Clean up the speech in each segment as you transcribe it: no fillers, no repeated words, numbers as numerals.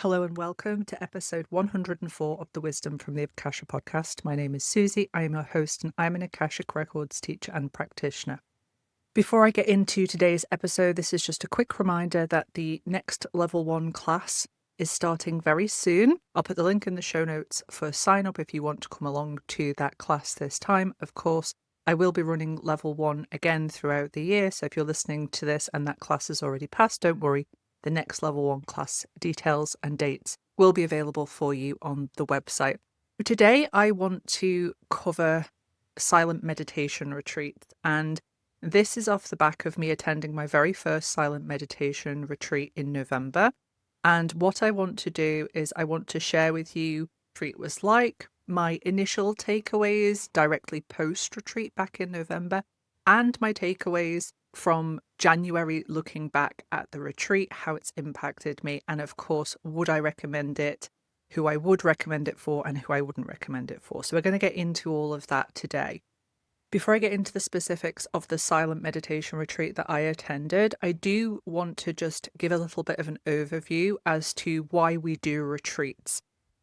Hello and welcome to episode 104 of the Wisdom from the Akashic Podcast. My name is Suzie. I am your host and I'm an Akashic Records teacher and practitioner. Before I get into today's episode, this is just a quick reminder that the next level 1 class is starting very soon. I'll put the link in the show notes for sign up if you want to come along to that class this time. Of course, I will be running level 1 again throughout the year. So if you're listening to this and that class is already passed, don't worry. The next level 1 class details and dates will be available for you on the website. Today, I want to cover silent meditation retreats, and this is off the back of me attending my very first silent meditation retreat in November. And what I want to do is I want to share with you what the retreat was like, my initial takeaways directly post-retreat back in November, and my takeaways from January looking back at the retreat, how it's impacted me, and of course, would I recommend it, who I would recommend it for, and who I wouldn't recommend it for. So we're going to get into all of that today. Before I get into the specifics of the silent meditation retreat that I attended, I do want to just give a little bit of an overview as to why we do retreats.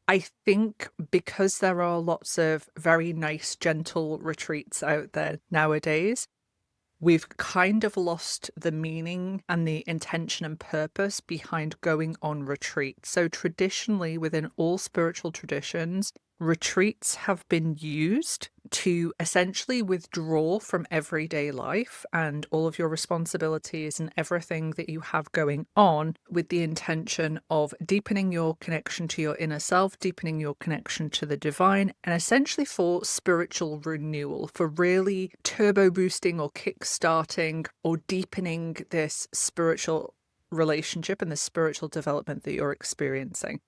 I think because there are lots of very nice, gentle retreats out there nowadays, we've kind of lost the meaning and the intention and purpose behind going on retreat. So traditionally, within all spiritual traditions, retreats have been used to essentially withdraw from everyday life and all of your responsibilities and everything that you have going on, with the intention of deepening your connection to your inner self, deepening your connection to the divine, and essentially for spiritual renewal, for really turbo boosting or kick-starting or deepening this spiritual relationship and the spiritual development that you're experiencing.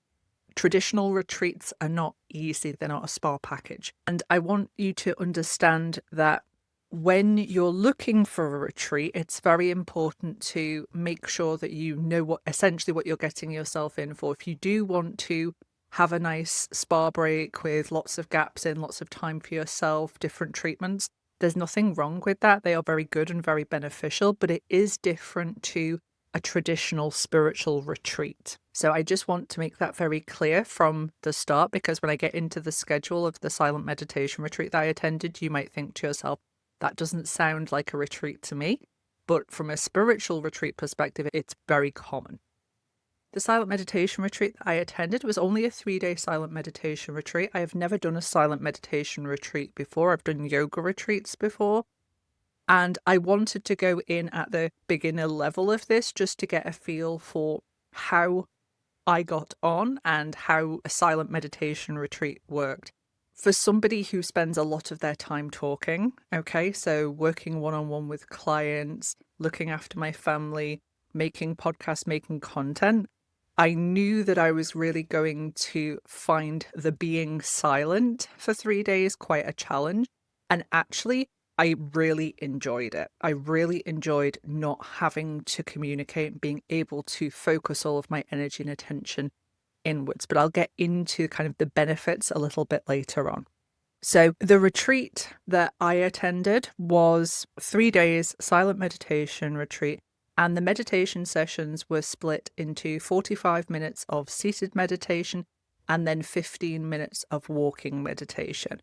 Traditional retreats are not easy. They're not a spa package. And I want you to understand that when you're looking for a retreat, it's very important to make sure that you know what you're getting yourself in for. If you do want to have a nice spa break with lots of gaps in, lots of time for yourself, different treatments, there's nothing wrong with that. They are very good and very beneficial, but it is different to a traditional spiritual retreat. So I just want to make that very clear from the start, because when I get into the schedule of the silent meditation retreat that I attended, you might think to yourself, that doesn't sound like a retreat to me. But from a spiritual retreat perspective, it's very common. The silent meditation retreat that I attended was only a 3-day silent meditation retreat. I have never done a silent meditation retreat before. I've done yoga retreats before. And I wanted to go in at the beginner level of this just to get a feel for how I got on and how a silent meditation retreat worked. For somebody who spends a lot of their time talking, okay, so working one-on-one with clients, looking after my family, making podcasts, making content, I knew that I was really going to find the being silent for 3 days quite a challenge. And actually, I really enjoyed it. I really enjoyed not having to communicate, being able to focus all of my energy and attention inwards. But I'll get into kind of the benefits a little bit later on. So the retreat that I attended was 3 days silent meditation retreat, and the meditation sessions were split into 45 minutes of seated meditation and then 15 minutes of walking meditation.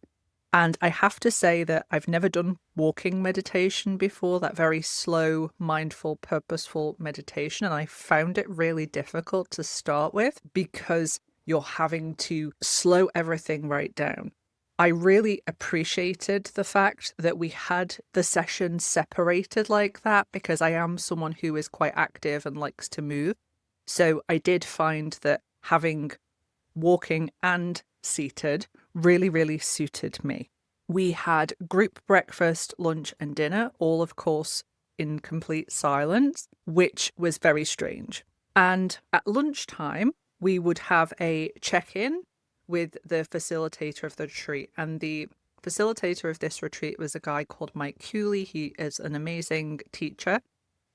And I have to say that I've never done walking meditation before, that very slow, mindful, purposeful meditation. And I found it really difficult to start with because you're having to slow everything right down. I really appreciated the fact that we had the session separated like that, because I am someone who is quite active and likes to move. So I did find that having walking and seated really, really suited me. We had group breakfast, lunch and dinner, all of course in complete silence, which was very strange. And at lunchtime, we would have a check-in with the facilitator of the retreat. And the facilitator of this retreat was a guy called Mike Cooley. He is an amazing teacher,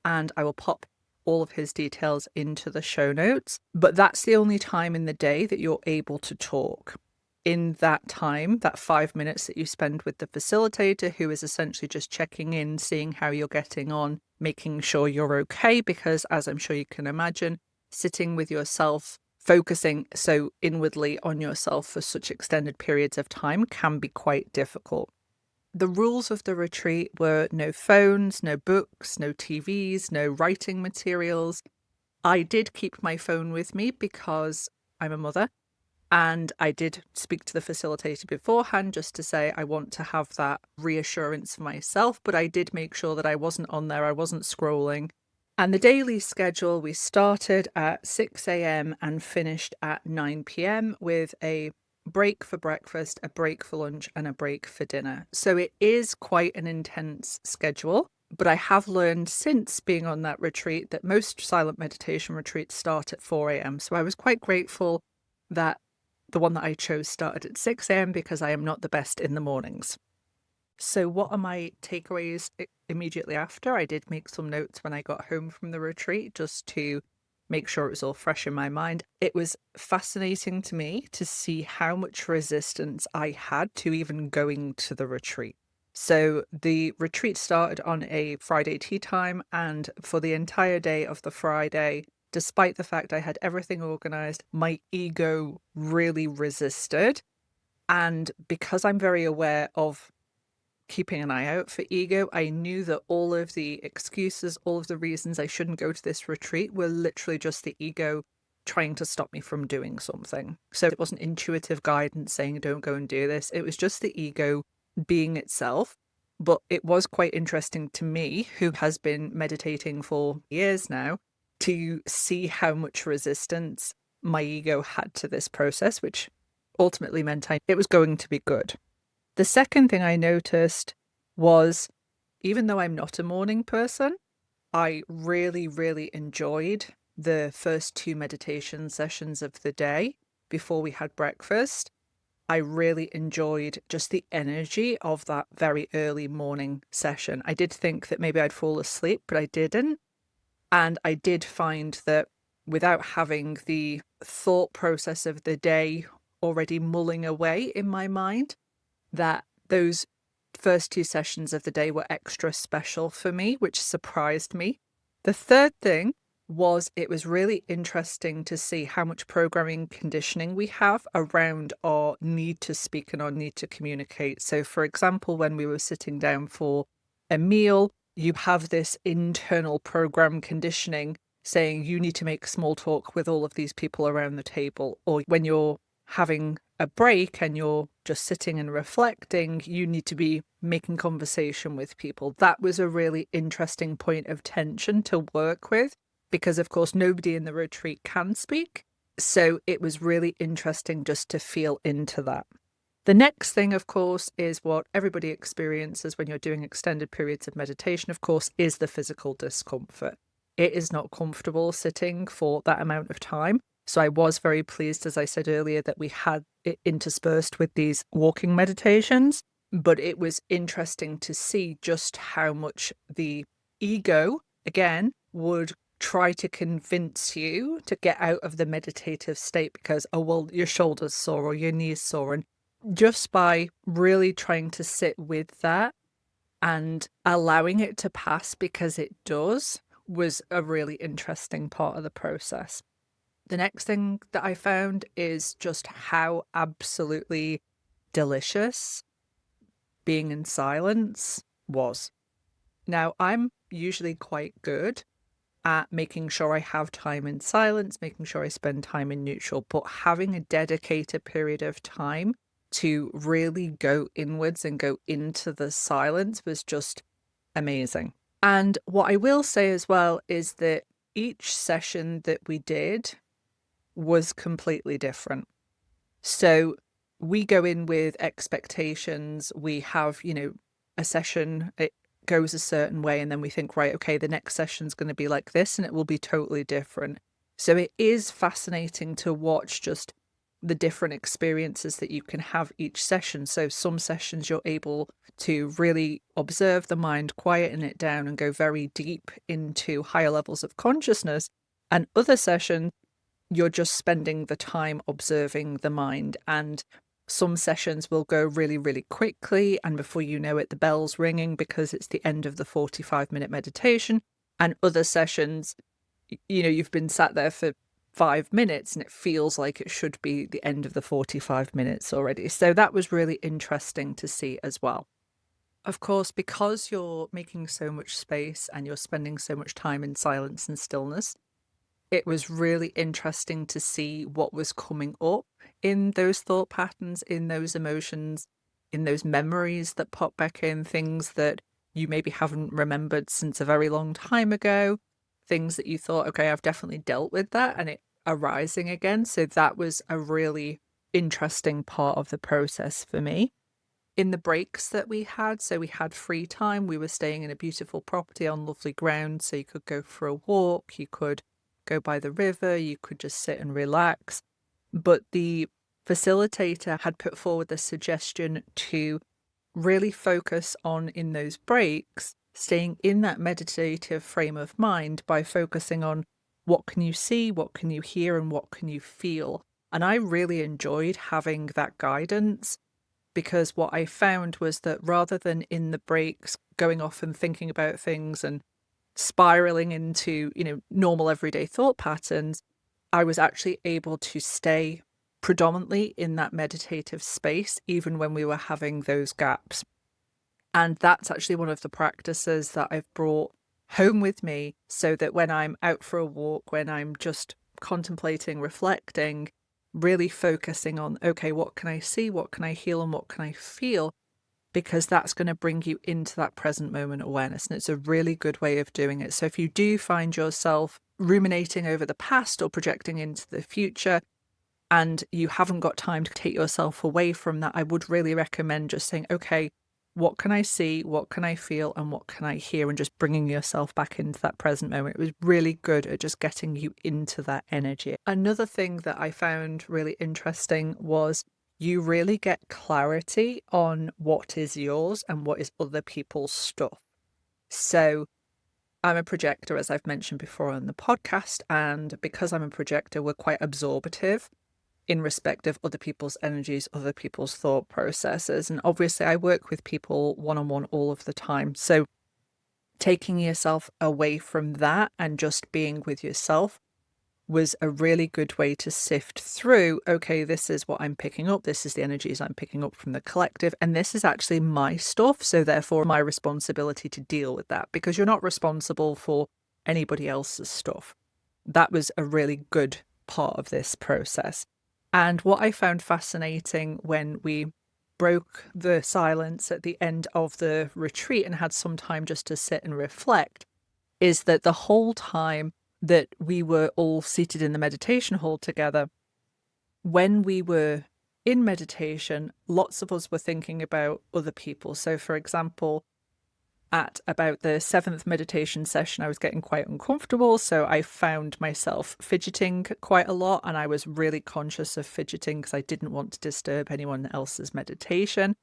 and I will pop all of his details into the show notes. But that's the only time in the day that you're able to talk. In that time, that 5 minutes that you spend with the facilitator, who is essentially just checking in, seeing how you're getting on, making sure you're okay, because as I'm sure you can imagine, sitting with yourself focusing so inwardly on yourself for such extended periods of time can be quite difficult. The rules of the retreat were no phones, no books, no TVs, no writing materials. I did keep my phone with me because I'm a mother, and I did speak to the facilitator beforehand just to say I want to have that reassurance for myself, but I did make sure that I wasn't on there, I wasn't scrolling. And the daily schedule, we started at 6 a.m. and finished at 9 p.m. with a break for breakfast, a break for lunch, and a break for dinner. So it is quite an intense schedule, but I have learned since being on that retreat that most silent meditation retreats start at 4 a.m. So I was quite grateful that the one that I chose started at 6 a.m. because I am not the best in the mornings. So what are my takeaways immediately after? I did make some notes when I got home from the retreat just to make sure it was all fresh in my mind. It was fascinating to me to see how much resistance I had to even going to the retreat. So the retreat started on a Friday tea time, and for the entire day of the Friday, despite the fact I had everything organized, my ego really resisted. And because I'm very aware of keeping an eye out for ego, I knew that all of the excuses, all of the reasons I shouldn't go to this retreat were literally just the ego trying to stop me from doing something. So it wasn't intuitive guidance saying don't go and do this. It was just the ego being itself. But it was quite interesting to me, who has been meditating for years now, to see how much resistance my ego had to this process, which ultimately meant it was going to be good. The second thing I noticed was, even though I'm not a morning person, I really, really enjoyed the first 2 meditation sessions of the day before we had breakfast. I really enjoyed just the energy of that very early morning session. I did think that maybe I'd fall asleep, but I didn't. And I did find that without having the thought process of the day already mulling away in my mind, that those first 2 sessions of the day were extra special for me, which surprised me. The third thing was it was really interesting to see how much programming conditioning we have around our need to speak and our need to communicate. So, for example, when we were sitting down for a meal, you have this internal program conditioning saying you need to make small talk with all of these people around the table. Or when you're having a break and you're just sitting and reflecting, you need to be making conversation with people. That was a really interesting point of tension to work with because, of course, nobody in the retreat can speak. So it was really interesting just to feel into that. The next thing, of course, is what everybody experiences when you're doing extended periods of meditation, of course, is the physical discomfort. It is not comfortable sitting for that amount of time. So I was very pleased, as I said earlier, that we had it interspersed with these walking meditations. But it was interesting to see just how much the ego, again, would try to convince you to get out of the meditative state because, oh, well, your shoulder's sore or your knee's sore. And just by really trying to sit with that and allowing it to pass because it does was a really interesting part of the process. The next thing that I found is just how absolutely delicious being in silence was. Now, I'm usually quite good at making sure I have time in silence, making sure I spend time in neutral, but having a dedicated period of time to really go inwards and go into the silence was just amazing. And what I will say as well is that each session that we did was completely different. So we go in with expectations. We have, a session, it goes a certain way, and then we think, right, okay, the next session's going to be like this, and it will be totally different. So it is fascinating to watch just the different experiences that you can have each session. So some sessions you're able to really observe the mind, quieten it down, and go very deep into higher levels of consciousness. And other sessions, you're just spending the time observing the mind. And some sessions will go really, really quickly. And before you know it, the bell's ringing because it's the end of the 45-minute meditation. And other sessions, you've been sat there for 5 minutes and it feels like it should be the end of the 45 minutes already. So that was really interesting to see as well. Of course, because you're making so much space and you're spending so much time in silence and stillness, it was really interesting to see what was coming up in those thought patterns, in those emotions, in those memories that pop back in, things that you maybe haven't remembered since a very long time ago, things that you thought, okay, I've definitely dealt with that, and it arising again. So that was a really interesting part of the process for me. In the breaks that we had, so we had free time, we were staying in a beautiful property on lovely ground, so you could go for a walk, you could go by the river, you could just sit and relax. But the facilitator had put forward the suggestion to really focus on, in those breaks, staying in that meditative frame of mind by focusing on what can you see, what can you hear, and what can you feel. And I really enjoyed having that guidance, because what I found was that rather than in the breaks going off and thinking about things and spiraling into, normal everyday thought patterns, I was actually able to stay predominantly in that meditative space, even when we were having those gaps. And that's actually one of the practices that I've brought home with me, so that when I'm out for a walk, when I'm just contemplating, reflecting, really focusing on, okay, what can I see, what can I hear, and what can I feel? Because that's going to bring you into that present moment awareness. And it's a really good way of doing it. So if you do find yourself ruminating over the past or projecting into the future, and you haven't got time to take yourself away from that, I would really recommend just saying, okay, what can I see, what can I feel, and what can I hear? And just bringing yourself back into that present moment. It was really good at just getting you into that energy. Another thing that I found really interesting was you really get clarity on what is yours and what is other people's stuff. So I'm a projector, as I've mentioned before on the podcast, and because I'm a projector, we're quite absorptive in respect of other people's energies, other people's thought processes. And obviously I work with people one-on-one all of the time. So taking yourself away from that and just being with yourself was a really good way to sift through, okay, this is what I'm picking up, this is the energies I'm picking up from the collective, and this is actually my stuff, so therefore my responsibility to deal with that, because you're not responsible for anybody else's stuff. That was a really good part of this process. And what I found fascinating when we broke the silence at the end of the retreat and had some time just to sit and reflect is that the whole time that we were all seated in the meditation hall together, when we were in meditation, lots of us were thinking about other people. So, for example, at about the 7th meditation session, I was getting quite uncomfortable. So I found myself fidgeting quite a lot. And I was really conscious of fidgeting because I didn't want to disturb anyone else's meditation.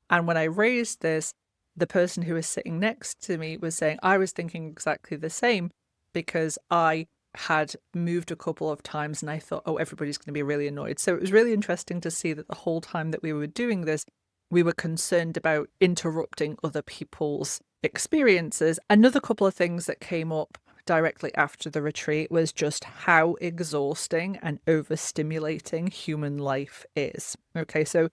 And when I raised this, the person who was sitting next to me was saying, I was thinking exactly the same, because I had moved a couple of times and I thought, oh, everybody's going to be really annoyed. So it was really interesting to see that the whole time that we were doing this, we were concerned about interrupting other people's experiences. Another couple of things that came up directly after the retreat was just how exhausting and overstimulating human life is. Okay, so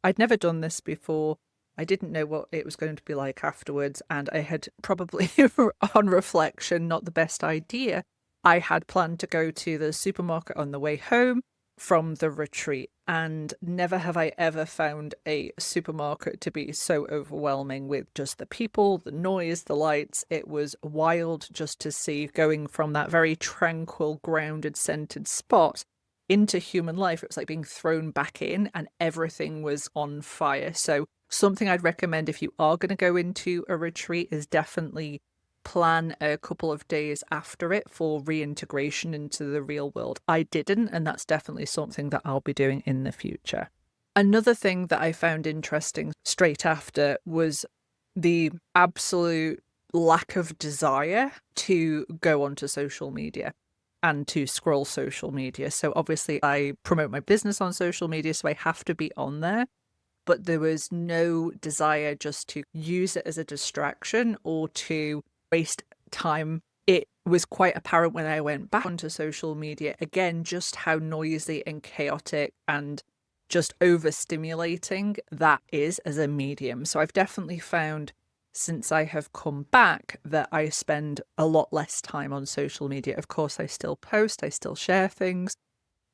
I'd never done this before. I didn't know what it was going to be like afterwards, and I had probably, on reflection, not the best idea. I had planned to go to the supermarket on the way home from the retreat, and never have I ever found a supermarket to be so overwhelming with just the people, the noise, the lights. It was wild just to see, going from that very tranquil, grounded, centered spot into human life. It was like being thrown back in and everything was on fire. So something I'd recommend if you are going to go into a retreat is definitely plan a couple of days after it for reintegration into the real world. I didn't, and that's definitely something that I'll be doing in the future. Another thing that I found interesting straight after was the absolute lack of desire to go onto social media and to scroll social media. So obviously I promote my business on social media, so I have to be on there. But there was no desire just to use it as a distraction or to waste time. It was quite apparent when I went back onto social media. Again, just how noisy and chaotic and just overstimulating that is as a medium. So I've definitely found since I have come back that I spend a lot less time on social media. Of course, I still post, I still share things,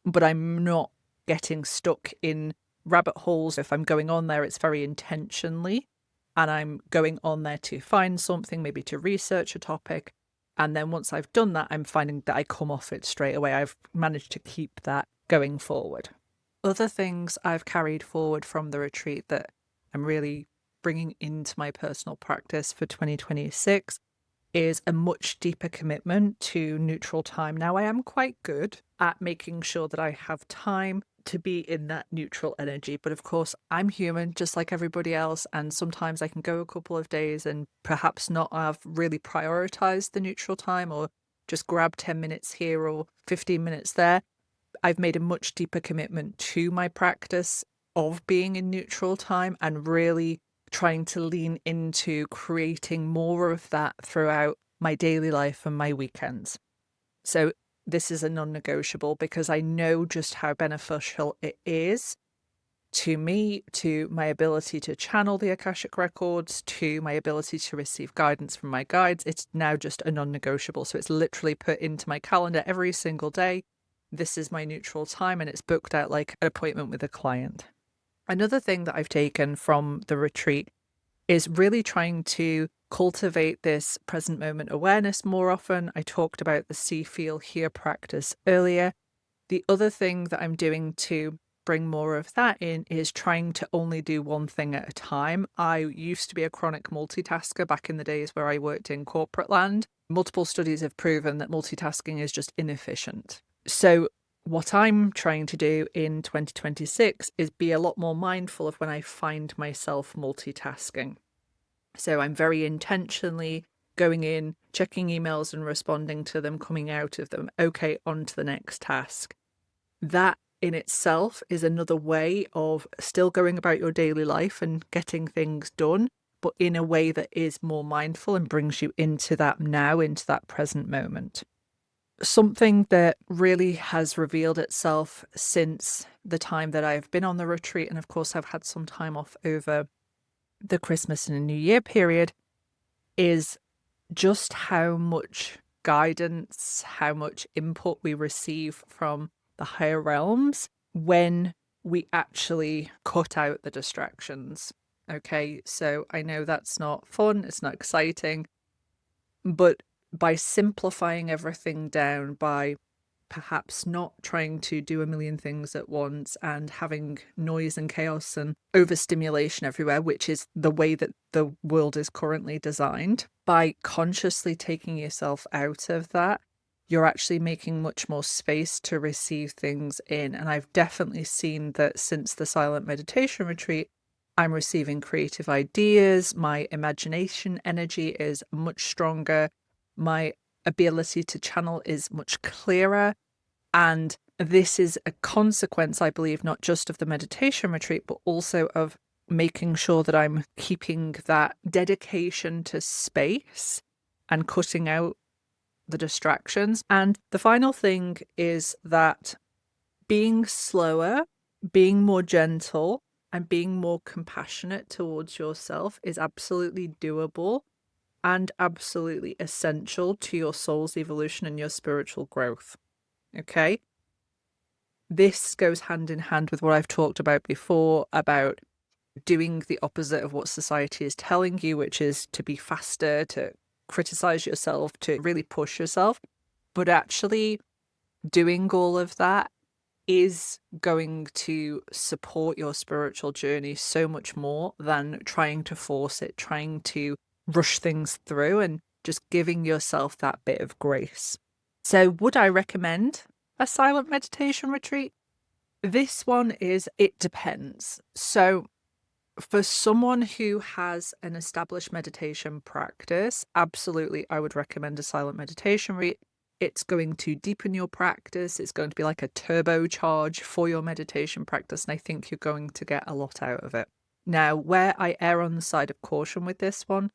but I'm not getting stuck in rabbit holes. If I'm going on there, it's very intentionally, and I'm going on there to find something, maybe to research a topic. And then once I've done that, I'm finding that I come off it straight away. I've managed to keep that going forward. Other things I've carried forward from the retreat that I'm really bringing into my personal practice for 2026 is a much deeper commitment to neutral time. Now, I am quite good at making sure that I have time to be in that neutral energy. But of course, I'm human just like everybody else. And sometimes I can go a couple of days and perhaps not have really prioritized the neutral time, or just grab 10 minutes here or 15 minutes there. I've made a much deeper commitment to my practice of being in neutral time and really trying to lean into creating more of that throughout my daily life and my weekends. So this is a non-negotiable because I know just how beneficial it is to me, to my ability to channel the Akashic Records, to my ability to receive guidance from my guides. It's now just a non-negotiable. So it's literally put into my calendar every single day. This is my neutral time, and it's booked out like an appointment with a client. Another thing that I've taken from the retreat is really trying to cultivate this present moment awareness more often. I talked about the see, feel, hear practice earlier. The other thing that I'm doing to bring more of that in is trying to only do one thing at a time. I used to be a chronic multitasker back in the days where I worked in corporate land. Multiple studies have proven that multitasking is just inefficient. So what I'm trying to do in 2026 is be a lot more mindful of when I find myself multitasking. So I'm very intentionally going in, checking emails and responding to them, coming out of them. Okay, on to the next task. That in itself is another way of still going about your daily life and getting things done, but in a way that is more mindful and brings you into that now, into that present moment. Something that really has revealed itself since the time that I've been on the retreat, and of course I've had some time off over the Christmas and New Year period, is just how much guidance, how much input we receive from the higher realms when we actually cut out the distractions. Okay, so I know that's not fun, it's not exciting, but by simplifying everything down, by perhaps not trying to do a million things at once and having noise and chaos and overstimulation everywhere, which is the way that the world is currently designed, by consciously taking yourself out of that, you're actually making much more space to receive things in. And I've definitely seen that since the silent meditation retreat, I'm receiving creative ideas. My imagination energy is much stronger. My ability to channel is much clearer. And this is a consequence, I believe, not just of the meditation retreat, but also of making sure that I'm keeping that dedication to space and cutting out the distractions. And the final thing is that being slower, being more gentle, and being more compassionate towards yourself is absolutely doable and absolutely essential to your soul's evolution and your spiritual growth. Okay? This goes hand in hand with what I've talked about before, about doing the opposite of what society is telling you, which is to be faster, to criticize yourself, to really push yourself. But actually doing all of that is going to support your spiritual journey so much more than trying to force it, trying to rush things through, and just giving yourself that bit of grace. So would I recommend a silent meditation retreat? This one is, it depends. So for someone who has an established meditation practice, absolutely, I would recommend a silent meditation retreat. It's going to deepen your practice. It's going to be like a turbocharge for your meditation practice. And I think you're going to get a lot out of it. Now, where I err on the side of caution with this one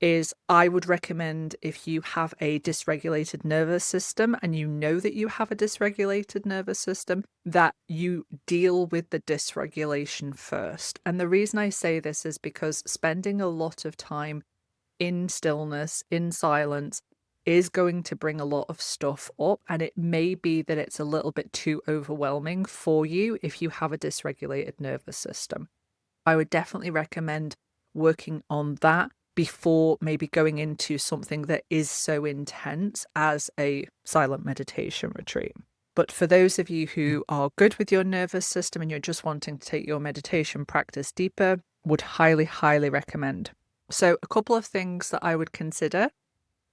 is I would recommend, if you have a dysregulated nervous system and you know that you have a dysregulated nervous system, that you deal with the dysregulation first. And the reason I say this is because spending a lot of time in stillness, in silence, is going to bring a lot of stuff up, and it may be that it's a little bit too overwhelming for you if you have a dysregulated nervous system. I would definitely recommend working on that before maybe going into something that is so intense as a silent meditation retreat. But for those of you who are good with your nervous system and you're just wanting to take your meditation practice deeper, would highly, highly recommend. So a couple of things that I would consider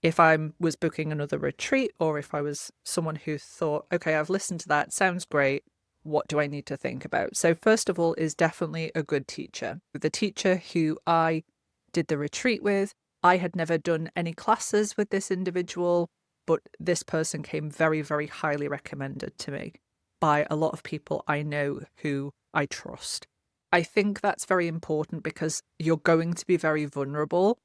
if I was booking another retreat, or if I was someone who thought, okay, I've listened to that, sounds great, what do I need to think about? So first of all is definitely a good teacher. The teacher who I did the retreat with, I had never done any classes with this individual, but this person came very, very highly recommended to me by a lot of people I know who I trust. I think that's very important because you're going to be very vulnerable,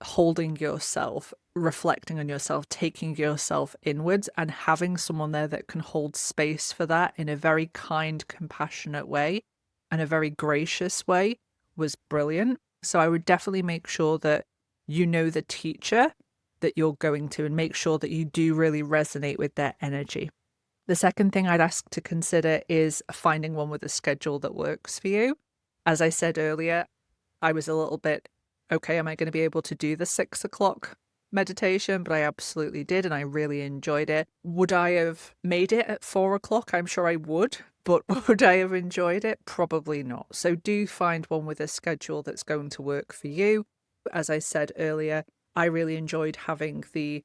holding yourself, reflecting on yourself, taking yourself inwards, and having someone there that can hold space for that in a very kind, compassionate way and a very gracious way was brilliant. So I would definitely make sure that you know the teacher that you're going to, and make sure that you do really resonate with their energy. The second thing I'd ask to consider is finding one with a schedule that works for you. As I said earlier, I was a little bit, okay, am I going to be able to do the 6 o'clock meditation? But I absolutely did, and I really enjoyed it. Would I have made it at 4 o'clock? I'm sure I would, but would I have enjoyed it? Probably not. So do find one with a schedule that's going to work for you. As I said earlier, I really enjoyed having the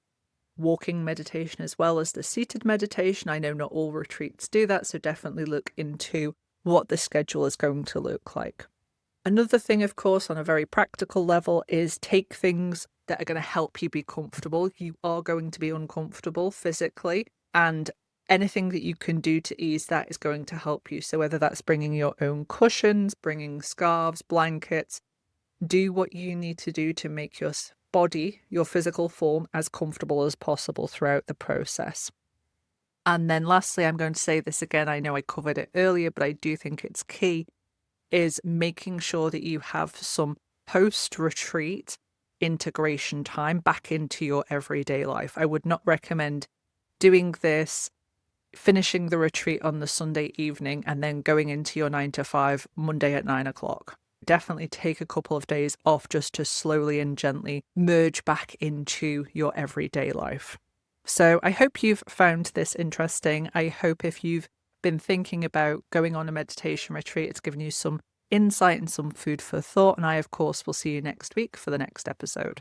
walking meditation as well as the seated meditation. I know not all retreats do that, so definitely look into what the schedule is going to look like. Another thing, of course, on a very practical level is take things that are going to help you be comfortable. You are going to be uncomfortable physically, and anything that you can do to ease that is going to help you. So whether that's bringing your own cushions, bringing scarves, blankets, do what you need to do to make your body, your physical form, as comfortable as possible throughout the process. And then lastly, I'm going to say this again, I know I covered it earlier, but I do think it's key, is making sure that you have some post-retreat integration time back into your everyday life. I would not recommend doing this, finishing the retreat on the Sunday evening, and then going into your 9 to 5 Monday at 9 o'clock. Definitely take a couple of days off just to slowly and gently merge back into your everyday life. So I hope you've found this interesting. I hope if you've been thinking about going on a meditation retreat, it's given you some insight and some food for thought. And I, of course, will see you next week for the next episode.